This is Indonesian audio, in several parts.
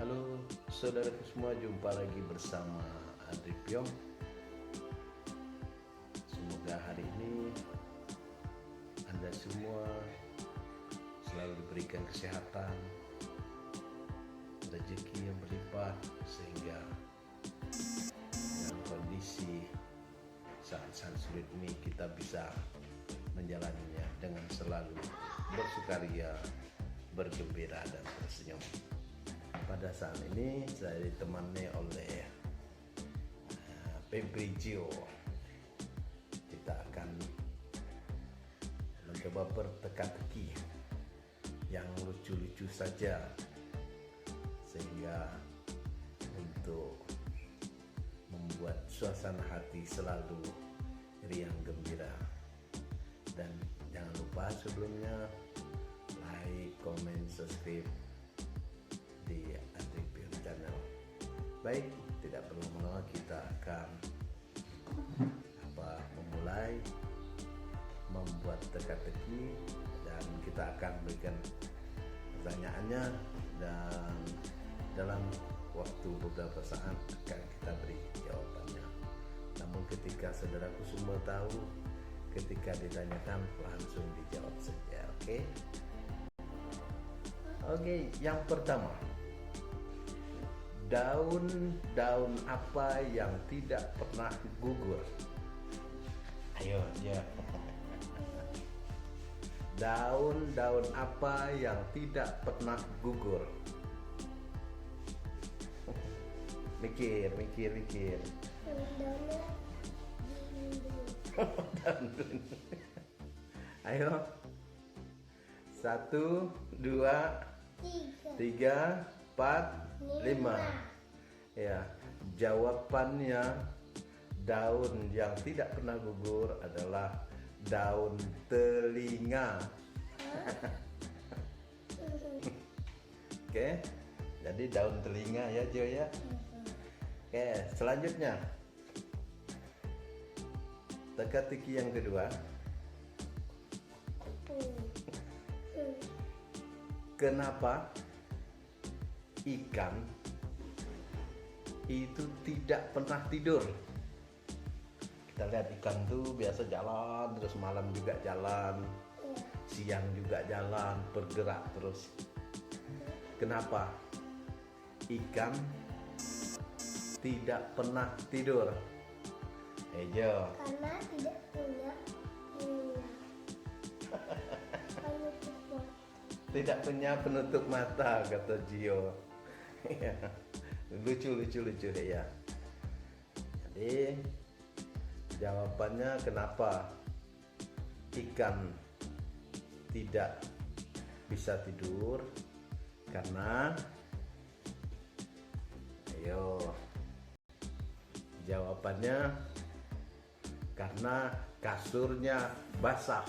Halo saudaraku semua, jumpa lagi bersama Adri Pyong. Semoga hari ini Anda semua selalu diberikan kesehatan, rezeki yang berlimpah, sehingga dalam kondisi saat-saat sulit ini kita bisa menjalaninya dengan selalu bersukaria, bergembira dan tersenyum. Pada saat ini saya ditemani oleh Febrizio. Kita akan mencoba berteka-teki yang lucu-lucu saja, sehingga untuk membuat suasana hati selalu riang gembira. Dan jangan lupa sebelumnya like, comment, subscribe di Adri Pyong Channel. Baik, tidak perlu lama, kita akan memulai membuat teka-teki, dan kita akan berikan pertanyaannya, dan dalam waktu beberapa saat akan kita beri jawabannya. Namun ketika saudaraku semua tahu, ketika ditanyakan langsung dijawab saja. Oke, yang pertama, daun apa yang tidak pernah gugur? Ayo, ya. Daun apa yang tidak pernah gugur? Mikir. Ayo. 1, 2, 3, 4, 5. Ya, jawabannya daun yang tidak pernah gugur adalah daun telinga. Oke, jadi daun telinga ya, Jo ya. Oke, selanjutnya teka-teki yang kedua. Kenapa ikan itu tidak pernah tidur? Kita lihat ikan tuh biasa jalan, terus malam juga jalan, siang juga jalan, bergerak terus. Kenapa ikan tidak pernah tidur? Jo. Karena tidak punya Tidak punya penutup mata, kata Gio. lucu ya. Jadi jawabannya kenapa ikan tidak bisa tidur, karena jawabannya karena kasurnya basah.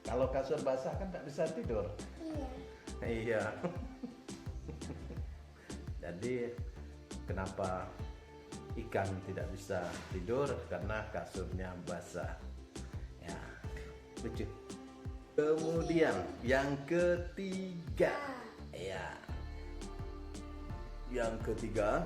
Kalau kasur basah kan tak bisa tidur. Iya. Jadi kenapa ikan tidak bisa tidur? Karena kasurnya basah. Ya, lucu. Kemudian yang ketiga. Ya. Yang ketiga.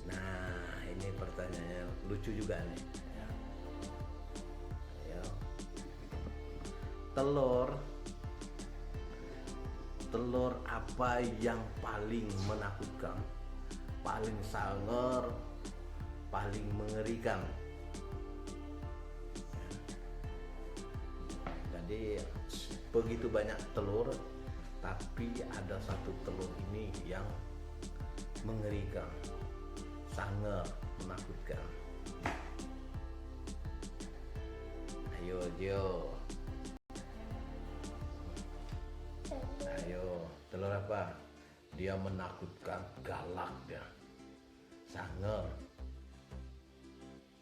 Nah, ini pertanyaannya lucu juga nih. Telur apa yang paling menakutkan, paling sangar, paling mengerikan? Jadi begitu banyak telur, tapi ada satu telur ini yang mengerikan, sangar, menakutkan. Ayo, Jo. Telur apa? Dia menakutkan, galak dia, sangar,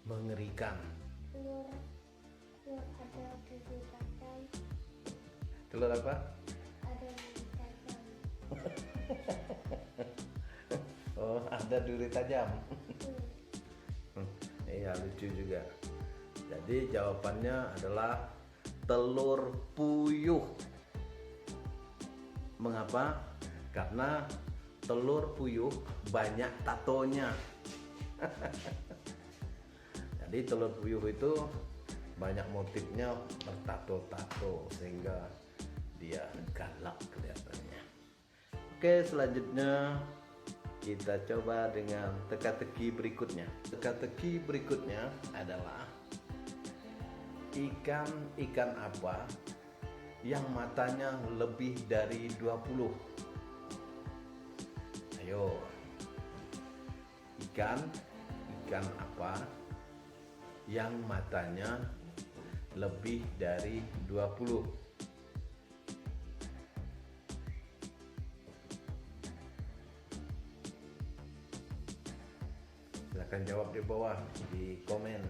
mengerikan. Telur apa? Ada duri tajam. Oh, ada duri tajam. Iya, lucu juga. Jadi jawabannya adalah telur puyuh. Mengapa? Karena telur puyuh banyak tatonya. Jadi telur puyuh itu banyak motifnya bertato-tato sehingga dia galak kelihatannya. Oke, selanjutnya kita coba dengan teka-teki berikutnya. Teka-teki berikutnya adalah ikan apa yang matanya lebih dari 20? Ayo. Ikan apa yang matanya lebih dari 20? Silahkan jawab di bawah di komen.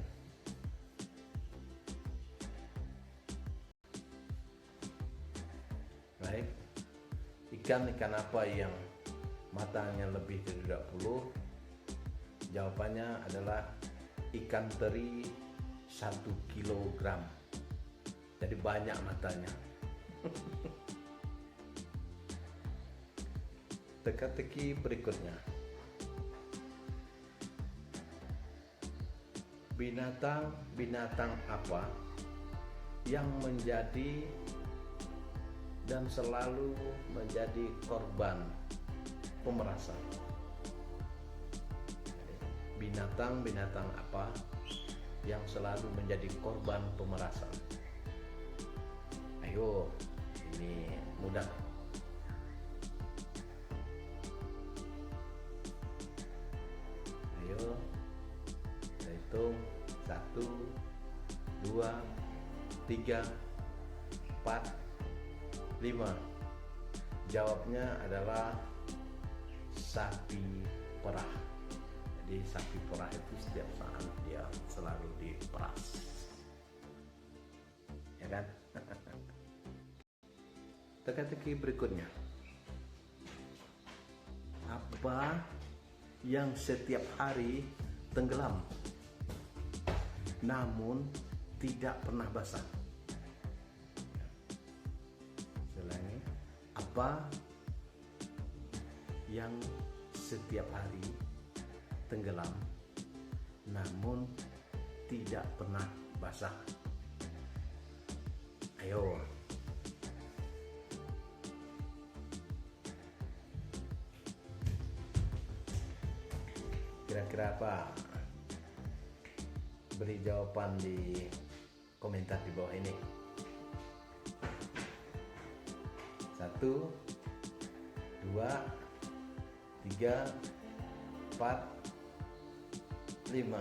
Baik, ikan apa yang matanya lebih dari 20? Jawabannya adalah ikan teri 1 kilogram. Jadi banyak matanya. Teka-teki berikutnya. Binatang apa yang menjadi dan selalu menjadi korban pemerasan? Binatang apa yang selalu menjadi korban pemerasan? Ayo, ini mudah. Ayo, kita hitung 1, 2, 3, 4, 5. Jawabnya adalah sapi perah. Jadi sapi perah itu setiap saat dia selalu diperas, ya kan? Teka-teki berikutnya. Apa yang setiap hari tenggelam namun tidak pernah basah? Selain apa yang setiap hari tenggelam namun tidak pernah basah? Ayo. Kira-kira apa? Beri jawaban di komentar di bawah ini. 1, 2, 3, 4, 5.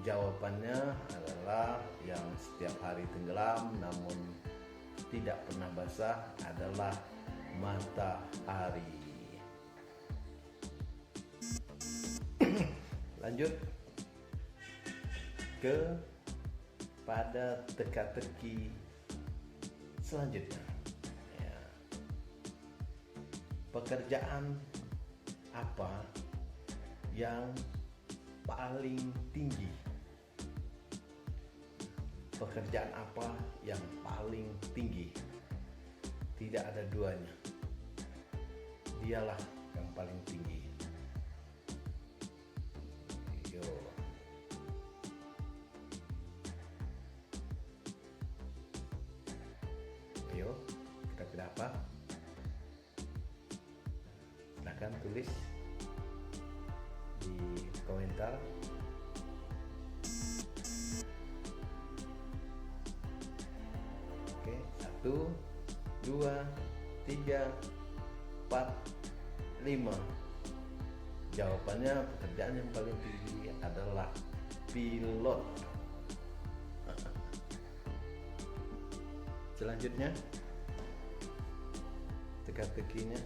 Jawabannya adalah yang setiap hari tenggelam namun tidak pernah basah adalah matahari. Lanjut ke pada teka-teki selanjutnya. Ya. Pekerjaan apa yang paling tinggi? Pekerjaan apa yang paling tinggi? Tidak ada duanya. Dialah yang paling tinggi. Yo. Ayo, kira-kira apa? Silahkan tulis di komentar. Oke, 1, 2, 3, 4, 5. Jawabannya pekerjaan yang paling tinggi adalah pilot. Selanjutnya teka-tekinya.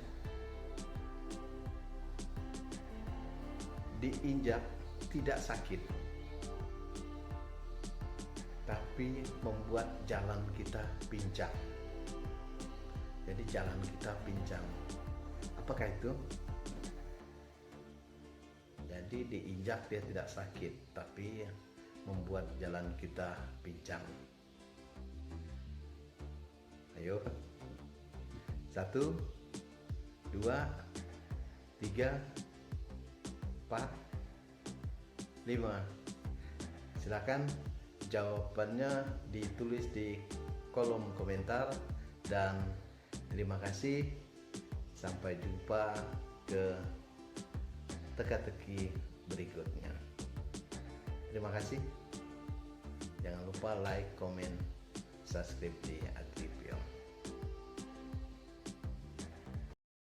Diinjak tidak sakit, tapi membuat jalan kita pincang. Jadi jalan kita pincang. Apakah itu? Jadi diinjak dia tidak sakit, tapi membuat jalan kita pincang. Ayo. 1, 1, 2, 3, 4, 5. Silakan jawabannya ditulis di kolom komentar, dan terima kasih. Sampai jumpa ke teka-teki berikutnya. Terima kasih. Jangan lupa like, comment, subscribe di Agri